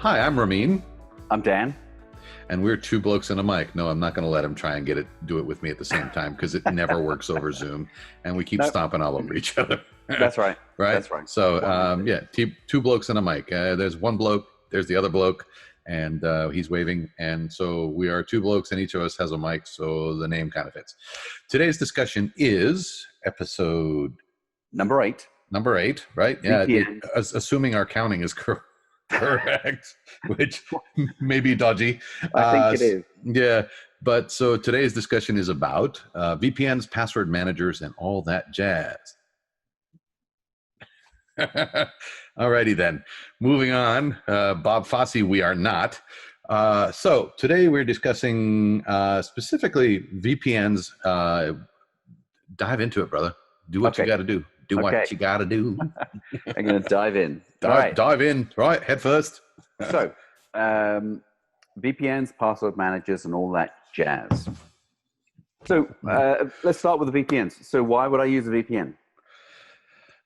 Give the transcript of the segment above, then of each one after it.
Hi, I'm Ramin. I'm Dan. And we're two blokes and a mic. No, I'm not going to let him try and do it with me at the same time because it never works over Zoom, and we keep stomping all over each other. That's right. Right. That's right. So yeah, two blokes and a mic. There's one bloke. There's the other bloke, and he's waving. And so we are two blokes, and each of us has a mic. So the name kind of fits. Today's discussion is episode number 8. Number 8, right? Yeah. Assuming our counting is correct. Correct, which may be dodgy. I think it is. Yeah, but so today's discussion is about VPNs, password managers, and all that jazz. Alrighty then, moving on. Bob Fosse, we are not. So today we're discussing specifically VPNs. Dive into it, brother. Do what you got to do. Do what you got to do. I'm going to dive in. Dive in, right, head first. So, VPNs, password managers, and all that jazz. So, let's start with the VPNs. So, why would I use a VPN?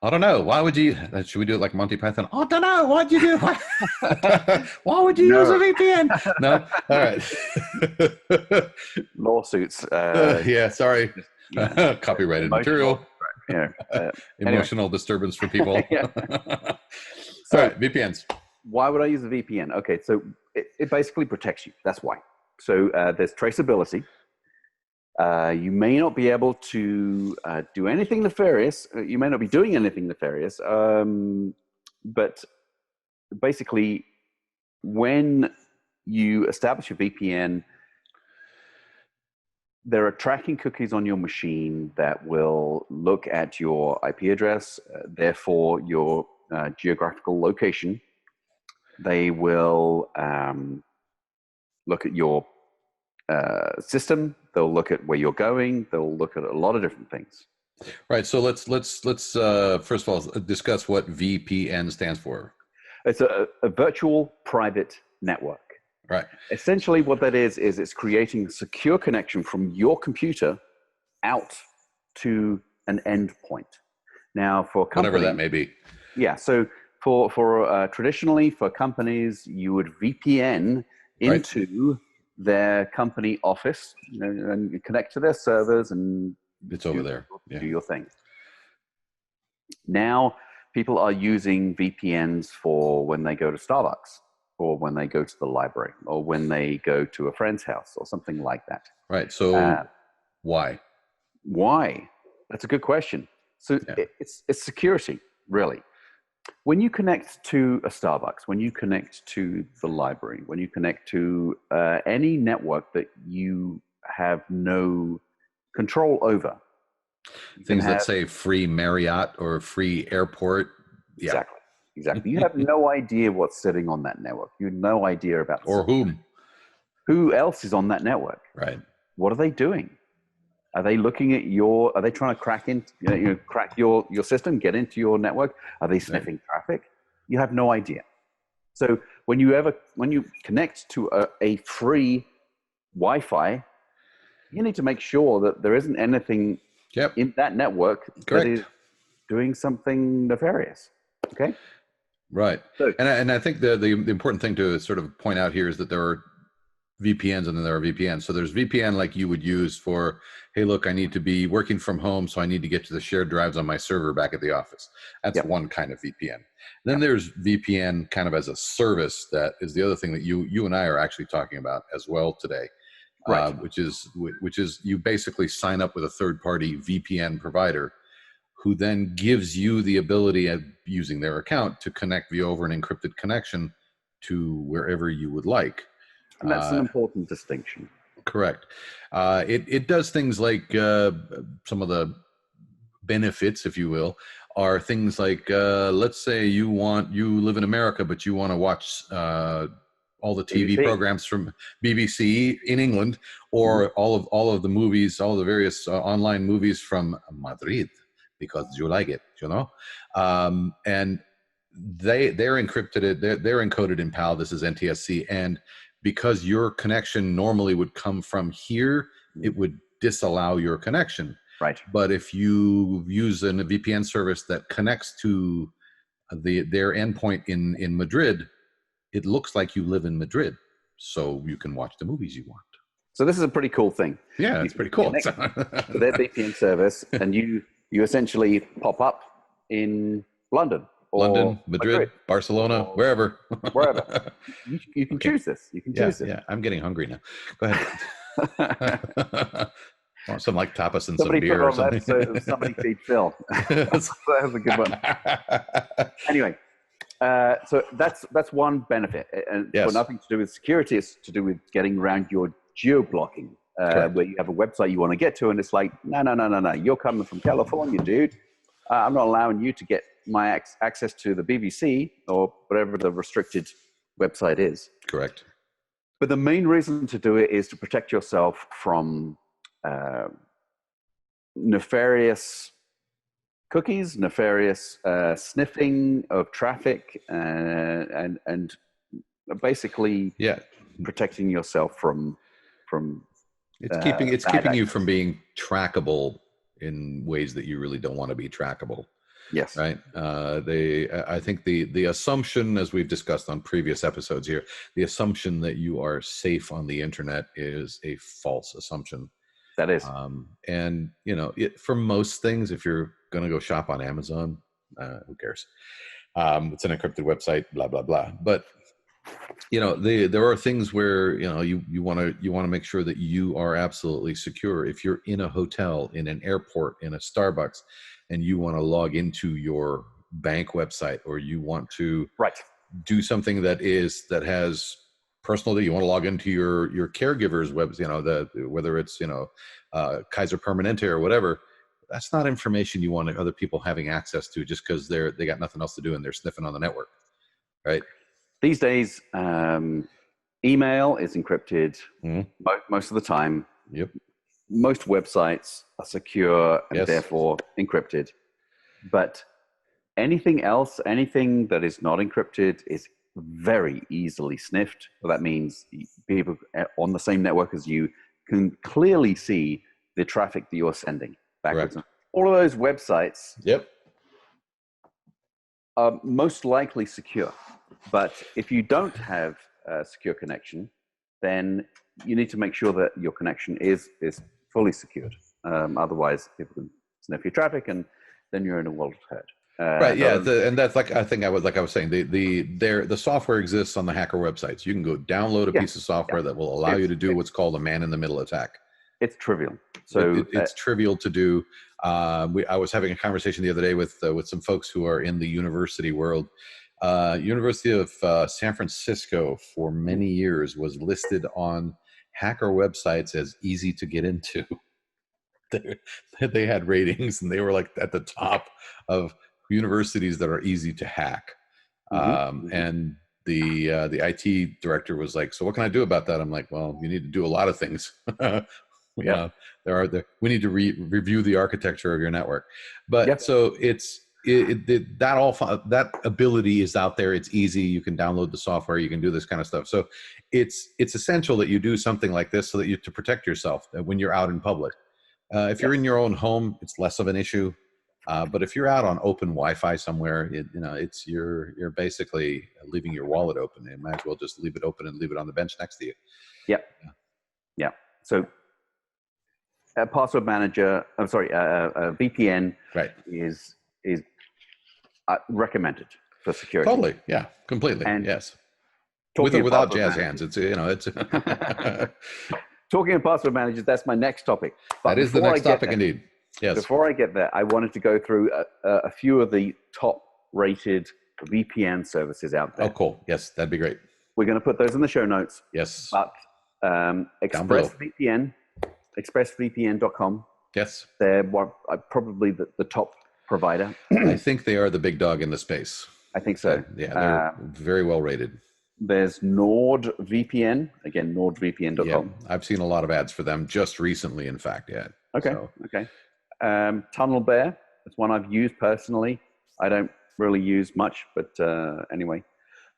I don't know. Why would you? Should we do it like Monty Python? I don't know. Why'd you do it? Why would you use a VPN? No? All right. Lawsuits. Yeah, sorry. Copyrighted material. Emotional disturbance for people. So, all right, VPNs. Why would I use a VPN? Okay, so it basically protects you. That's why. So there's traceability. You may not be able to do anything nefarious. You may not be doing anything nefarious. But basically, when you establish a VPN, there are tracking cookies on your machine that will look at your IP address, therefore your geographical location. They will look at your system. They'll look at where you're going. They'll look at a lot of different things. Right. So let's first of all discuss what VPN stands for. It's a virtual private network. Right. Essentially what that is it's creating a secure connection from your computer out to an endpoint. Now for companies, whatever that may be. Yeah. So for traditionally for companies, you would VPN into their company office, and connect to their servers and it's over there. Yeah. Do your thing. Now people are using VPNs for when they go to Starbucks, or when they go to the library, or when they go to a friend's house, or something like that. Right. So why? Why? That's a good question. So it's security, really. When you connect to a Starbucks, when you connect to the library, when you connect to any network that you have no control over. Things that say free Marriott or free airport. Yeah. Exactly. You have no idea what's sitting on that network. You have no idea about who else is on that network. Right. What are they doing? Are they looking at are they trying to crack your system, get into your network? Are they sniffing traffic? You have no idea. So when you connect to a free Wi-Fi, you need to make sure that there isn't anything in that network that is doing something nefarious. Okay. Right. So, and I think the important thing to sort of point out here is that there are VPNs and then there are VPNs. So there's VPN like you would use for, hey, look, I need to be working from home, so I need to get to the shared drives on my server back at the office. That's one kind of VPN. Then there's VPN kind of as a service. That is the other thing that you and I are actually talking about as well today, which is you basically sign up with a third-party VPN provider who then gives you the ability of using their account to connect via over an encrypted connection to wherever you would like. And that's an important distinction. Correct. It does things like some of the benefits, if you will, are things like, let's say you live in America, but you want to watch all the TV programs from BBC in England, or all of the movies, all the various online movies from Madrid, because you like it, and they're encrypted. They're encoded in PAL. This is NTSC, and because your connection normally would come from here, it would disallow your connection. Right. But if you use a VPN service that connects to their endpoint in Madrid, it looks like you live in Madrid, so you can watch the movies you want. So this is a pretty cool thing. Yeah, it's pretty cool. To their VPN service, and you essentially pop up in London, or London, Madrid, Barcelona, wherever. You can choose this. You can choose this. Yeah, I'm getting hungry now. Go ahead. Want some like tapas and some beer or something. So somebody feed Phil. That was a good one. Anyway, so that's one benefit, and Yes. got nothing to do with security. It's to do with getting around your geo-blocking, where you have a website you want to get to, and it's like, no, you're coming from California, dude. I'm not allowing you to get my access to the BBC or whatever the restricted website is. Correct. But the main reason to do it is to protect yourself from nefarious cookies, nefarious sniffing of traffic, and basically protecting yourself from it's keeping you from being trackable in ways that you really don't want to be trackable. Yes. Right. I think the assumption, as we've discussed on previous episodes here, the assumption that you are safe on the internet is a false assumption. That is. And for most things, if you're going to go shop on Amazon, who cares? It's an encrypted website, blah blah blah. But there are things where you want to make sure that you are absolutely secure. If you're in a hotel, in an airport, in a Starbucks, and you want to log into your bank website, or you want to do something that has personal, you want to log into your caregiver's webs, whether it's Kaiser Permanente or whatever, that's not information you want other people having access to just because they got nothing else to do and they're sniffing on the network, right? These days, email is encrypted most of the time. Yep. Most websites are secure and therefore encrypted. But anything else, anything that is not encrypted, is very easily sniffed. Well, that means people on the same network as you can clearly see the traffic that you're sending backwards. All of those websites are most likely secure. But if you don't have a secure connection, then you need to make sure that your connection is fully secured. Otherwise, people can sniff your traffic, and then you're in a world of hurt. Right. Yeah. And that's like I was saying, the software exists on the hacker websites. You can go download a piece of software that will allow you to do what's called a man-in-the-middle attack. It's trivial. So it's trivial to do. I was having a conversation the other day with some folks who are in the university world. University of San Francisco for many years was listed on hacker websites as easy to get into. They had ratings, and they were like at the top of universities that are easy to hack. And the IT director was like, "So what can I do about that?" I'm like, "Well, you need to do a lot of things." We need to review the architecture of your network. But so that ability is out there. It's easy. You can download the software. You can do this kind of stuff. So it's essential that you do something like this so that to protect yourself when you're out in public. If you're in your own home, it's less of an issue. But if you're out on open Wi-Fi somewhere, you're basically leaving your wallet open. You might as well just leave it open and leave it on the bench next to you. Yeah. So a password manager, a VPN is recommended for security. Totally. Yeah. Completely. And yes. With or without jazz hands, it's talking of password managers, that's my next topic. But that is the next topic, indeed. Yes. Before I get there, I wanted to go through a few of the top-rated VPN services out there. Oh, cool. Yes, that'd be great. We're going to put those in the show notes. Yes. But expressvpn.com. Yes. They're probably the top provider. I think they are the big dog in the space. I think so. Yeah, they're very well rated. There's NordVPN. Again, NordVPN.com. Yeah, I've seen a lot of ads for them just recently, in fact. Yeah. Okay. Tunnel Bear. That's one I've used personally. I don't really use much, but anyway.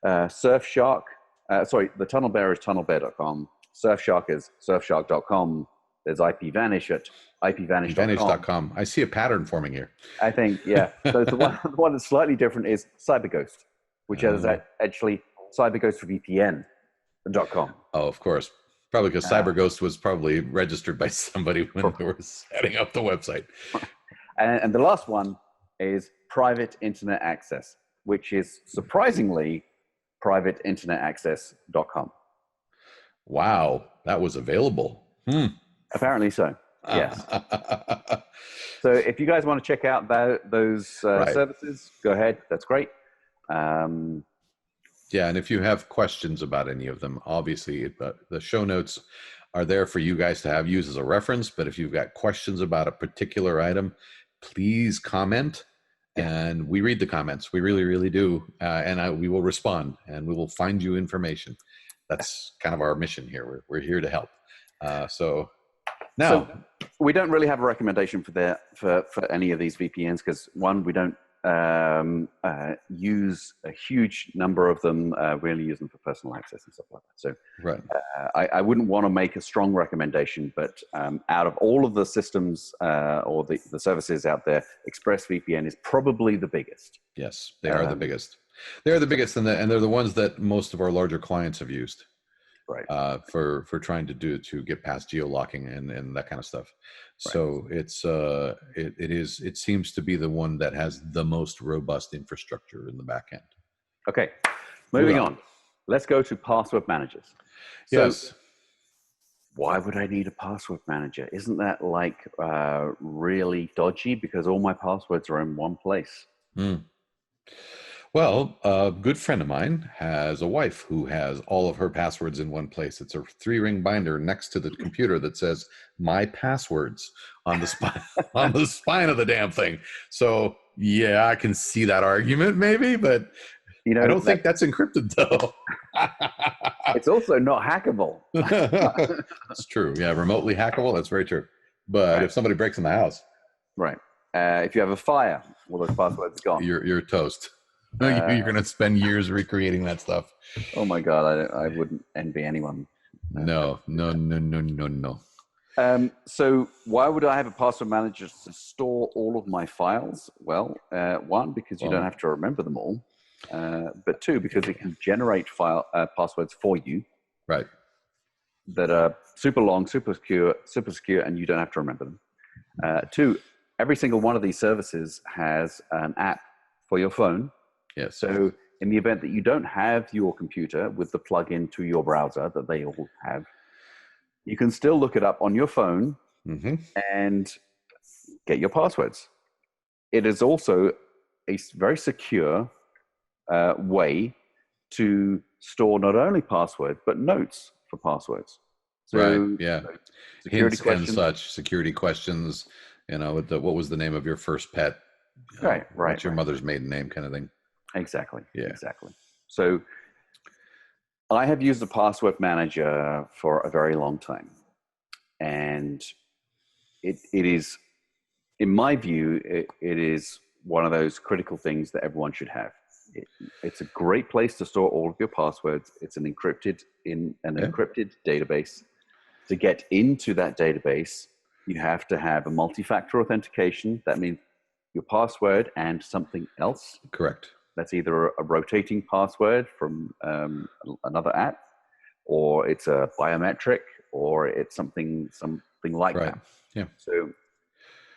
Surfshark. The Tunnel Bear is tunnelbear.com. Surfshark is surfshark.com. There's Vanish at ipvanish.com. Vanish.com. I see a pattern forming here. I think, yeah. So the one that's slightly different is CyberGhost, which is actually cyberghostvpn.com. Oh, of course. Probably because CyberGhost was probably registered by somebody when they were setting up the website. And the last one is private internet access, which is surprisingly privateinternet.access.com. Wow, that was available. Apparently so. Yes. So if you guys want to check out those services, go ahead. That's great. Yeah, and if you have questions about any of them, obviously the show notes are there for you guys to have use as a reference. But if you've got questions about a particular item, please comment. And we read the comments. We really, really do. And we will respond, and we will find you information. That's kind of our mission here. We're here to help. So we don't really have a recommendation for any of these VPNs because, one, we don't use a huge number of them. We only use them for personal access and stuff like that. So I wouldn't want to make a strong recommendation, but out of all of the systems or the services out there, ExpressVPN is probably the biggest. Yes, they are the biggest. They're the biggest, and they're the ones that most of our larger clients have used. Right. For trying to get past geolocking and that kind of stuff. So it seems to be the one that has the most robust infrastructure in the back end. Okay, moving on. Let's go to password managers. Yes. Why would I need a password manager? Isn't that like really dodgy because all my passwords are in one place? Well, a good friend of mine has a wife who has all of her passwords in one place. It's a 3-ring binder next to the computer that says "My Passwords" on the spine on the spine of the damn thing. So yeah, I can see that argument maybe, but I don't think that's encrypted though. It's also not hackable. It's true. Yeah, remotely hackable. That's very true. But if somebody breaks in the house, if you have a fire, all those passwords are gone. You're toast. You're going to spend years recreating that stuff. Oh my God, I wouldn't envy anyone. No. So why would I have a password manager to store all of my files? Well, one, because you don't have to remember them all. But two, because it can generate passwords for you. Right. That are super long, super secure, and you don't have to remember them. Two, every single one of these services has an app for your phone. Yes. So in the event that you don't have your computer with the plug-in to your browser that they all have, you can still look it up on your phone and get your passwords. It is also a very secure way to store not only passwords, but notes for passwords. So, Hints and such, security questions, what was the name of your first pet? What's your mother's maiden name kind of thing. Exactly. Yeah. Exactly. So I have used a password manager for a very long time. And it is, in my view, it is one of those critical things that everyone should have. It's a great place to store all of your passwords. It's an encrypted database. To get into that database, you have to have a multi-factor authentication. That means your password and something else. Correct. That's either a rotating password from another app, or it's a biometric, or it's something like that. Yeah. So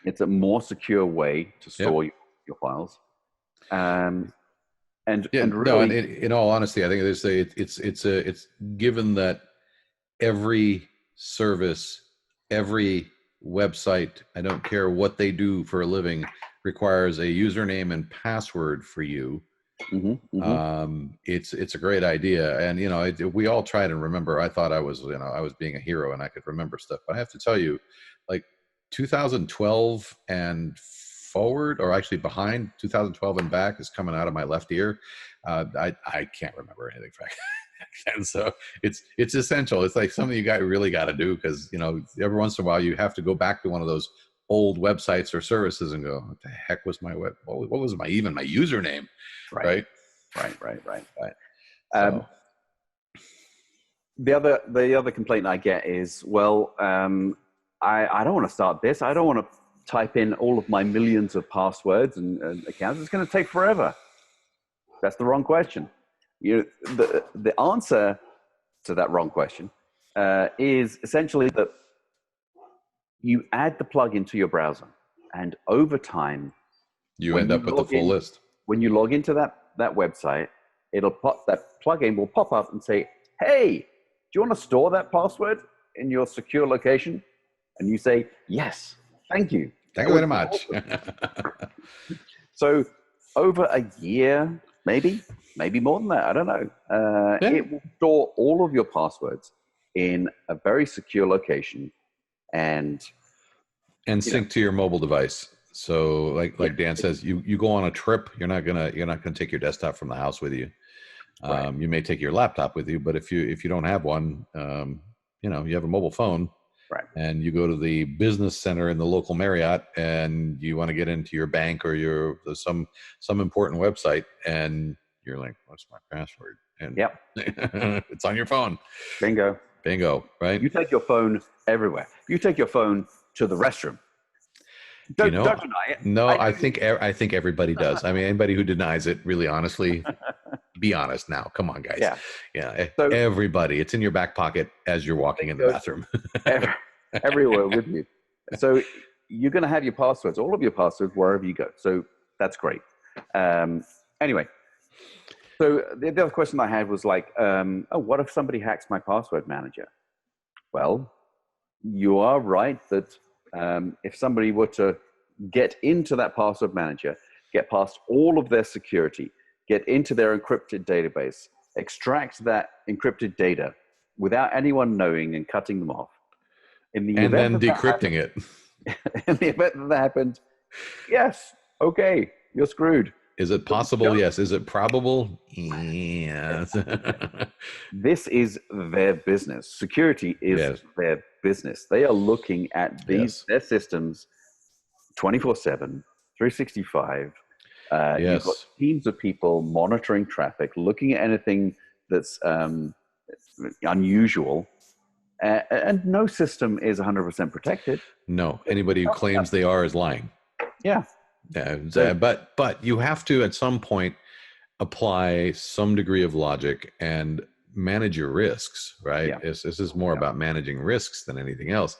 it's a more secure way to store your files. In all honesty, I think it's given that every service, every website, I don't care what they do for a living, requires a username and password for you. It's a great idea, and we all try to remember. I thought I was being a hero and I could remember stuff, but I have to tell you, like 2012 and forward, or actually behind 2012 and back, is coming out of my left ear. I can't remember anything back then. So it's essential. It's like something you really got to do, because every once in a while you have to go back to one of those old websites or services and go, what the heck was my what was my username? Right. So. The other complaint I get is, I don't want to start this. I don't want to type in all of my millions of passwords and accounts. It's going to take forever. That's the wrong question. the answer to that wrong question is essentially that you add the plugin to your browser, and over time, you end up with the full list. When you log into that website, that plugin will pop up and say, "Hey, do you want to store that password in your secure location?" And you say, "Yes, thank you. Thank you very much." So over a year, maybe more than that, I don't know. It will store all of your passwords in a very secure location and sync to your mobile device. So like Dan says, you go on a trip, you're not gonna take your desktop from the house with you. Right. You may take your laptop with you, but if you don't have one, you have a mobile phone, right, and you go to the business center in the local Marriott, and you want to get into your bank or some important website, and you're like, "What's my password?" And it's on your phone. Bingo, right? You take your phone everywhere. You take your phone to the restroom. Don't deny it. No, I think everybody does. I mean, anybody who denies it, really, honestly, be honest now. Come on, guys. Yeah. So, everybody, it's in your back pocket as you're walking in the bathroom. Everywhere with you. So you're going to have your passwords, all of your passwords, wherever you go. So that's great. Anyway, so the other question I had was like, what if somebody hacks my password manager? Well, you are right that if somebody were to get into that password manager, get past all of their security, get into their encrypted database, extract that encrypted data without anyone knowing and cutting them off, and then decrypting it. In the event that happened, yes, okay, you're screwed. Is it possible? Yes. Is it probable? Yes. This is their business. Security is their business. They are looking at their systems 24/7, 365. You've got teams of people monitoring traffic, looking at anything that's unusual. And no system is 100% protected. No, anybody who claims they are is lying. Yeah. But you have to, at some point, apply some degree of logic and manage your risks, right? Yeah. This is more about managing risks than anything else.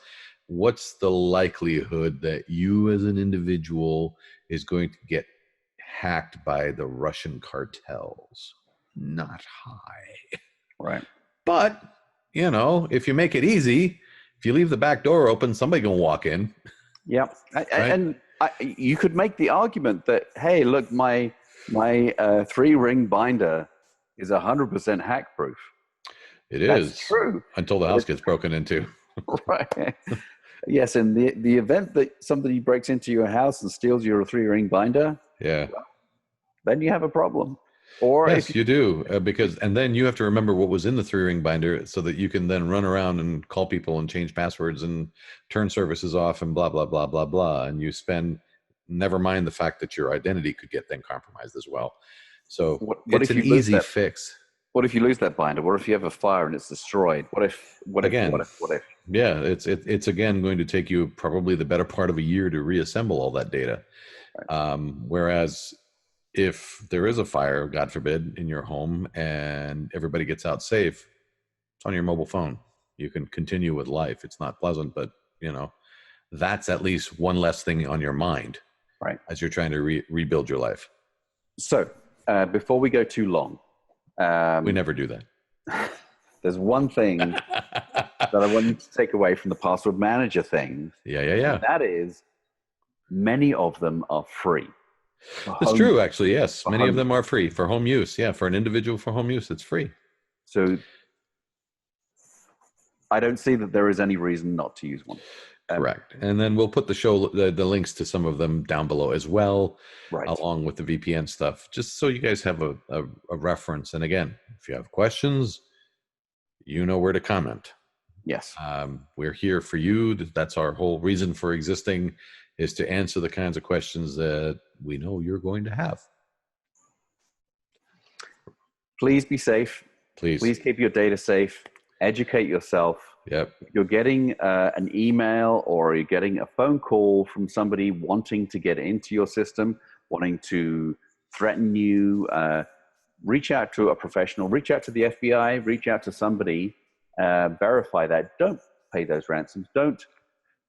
What's the likelihood that you as an individual is going to get hacked by the Russian cartels? Not high. Right. But, if you make it easy, if you leave the back door open, somebody can walk in. Yep. Right? And you could make the argument that, hey, look, my 3-ring binder is 100% hack proof. That's true. Until the house gets broken into. Right. Yes, in the event that somebody breaks into your house and steals your 3-ring binder, then you have a problem. Or yes, you do, and then you have to remember what was in the 3-ring binder so that you can then run around and call people and change passwords and turn services off and blah, blah, blah, blah, blah. And you never mind the fact that your identity could get then compromised as well. So it's an easy fix. What if you lose that binder? What if you have a fire and it's destroyed? What if? Yeah, it's again going to take you probably the better part of a year to reassemble all that data. Right. Whereas if there is a fire, God forbid, in your home and everybody gets out safe, it's on your mobile phone. You can continue with life. It's not pleasant, but that's at least one less thing on your mind, right, as you're trying to rebuild your life. So before we go too long, we never do that. There's one thing that I want you to take away from the password manager thing. Yeah. That is, many of them are free. That's true, actually. Yes, many of them are free for home use. Yeah, for an individual for home use, it's free. So I don't see that there is any reason not to use one. Correct. And then we'll put the links to some of them down below as well, right, along with the VPN stuff, just so you guys have a reference. And again, if you have questions, you know where to comment. Yes. We're here for you. That's our whole reason for existing, is to answer the kinds of questions that we know you're going to have. Please be safe. Please keep your data safe. Educate yourself. Yep. If you're getting an email or you're getting a phone call from somebody wanting to get into your system, wanting to threaten you, reach out to a professional, reach out to the FBI, reach out to somebody, verify that. Don't pay those ransoms. Don't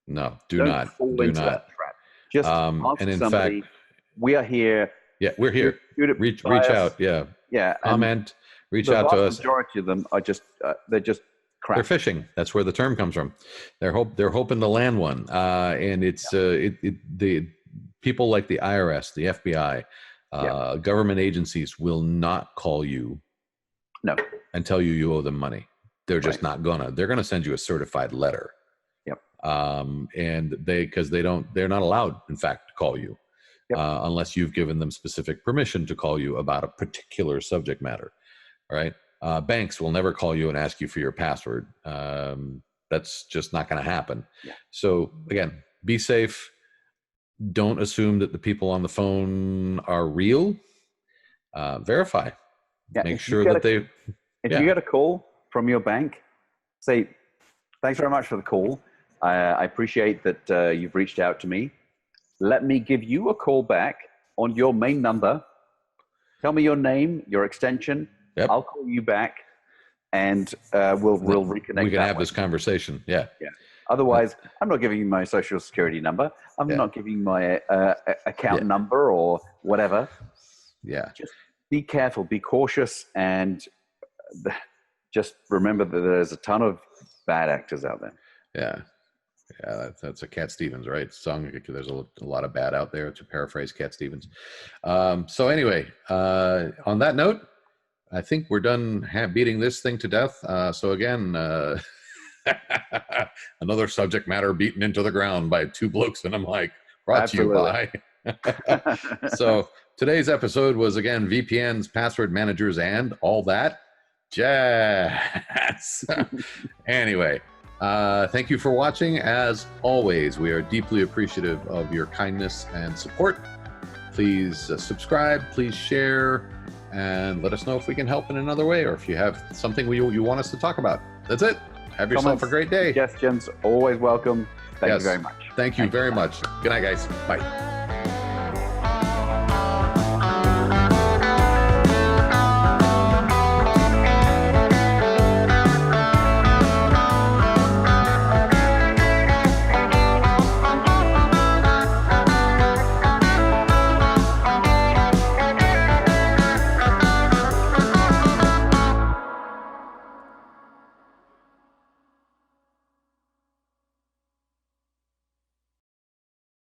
fall into that trap. Just ask and in somebody. fact, we are here. Yeah, we're here. Reach out. Yeah. Yeah. Comment. Reach out to us. The majority of them are just they're just crap. They're phishing. That's where the term comes from. They're hoping to land one. And it's the people like the IRS, the FBI, government agencies will not call you. No. And tell you owe them money. They're just not gonna. They're gonna send you a certified letter. Yep. And they're not allowed, in fact, to call you. Unless you've given them specific permission to call you about a particular subject matter. All right. Banks will never call you and ask you for your password. That's just not going to happen. Yeah. So again, be safe. Don't assume that the people on the phone are real. Verify. Yeah, Make sure that they. If you get a call from your bank, say, "Thanks very much for the call. I appreciate that you've reached out to me. Let me give you a call back on your main number. Tell me your name, your extension. Yep. I'll call you back, and we'll reconnect. We can have this conversation. Yeah. Yeah. Otherwise, I'm not giving you my social security number. I'm not giving you my account number or whatever. Yeah. Just be careful, be cautious, and just remember that there's a ton of bad actors out there. Yeah. Yeah, that's a Cat Stevens, right? Song. There's a lot of bad out there, to paraphrase Cat Stevens. So anyway, on that note, I think we're done beating this thing to death. So again, another subject matter beaten into the ground by two blokes and a mic, brought to you by. So today's episode was, again, VPNs, password managers, and all that jazz. Anyway. Thank you for watching. As always, we are deeply appreciative of your kindness and support. Please subscribe, please share, and let us know if we can help in another way, or if you have something you want us to talk about. That's it. Have yourself a great day. Suggestions, always welcome. Thank you very much. Thank you very much. Good night, guys. Bye.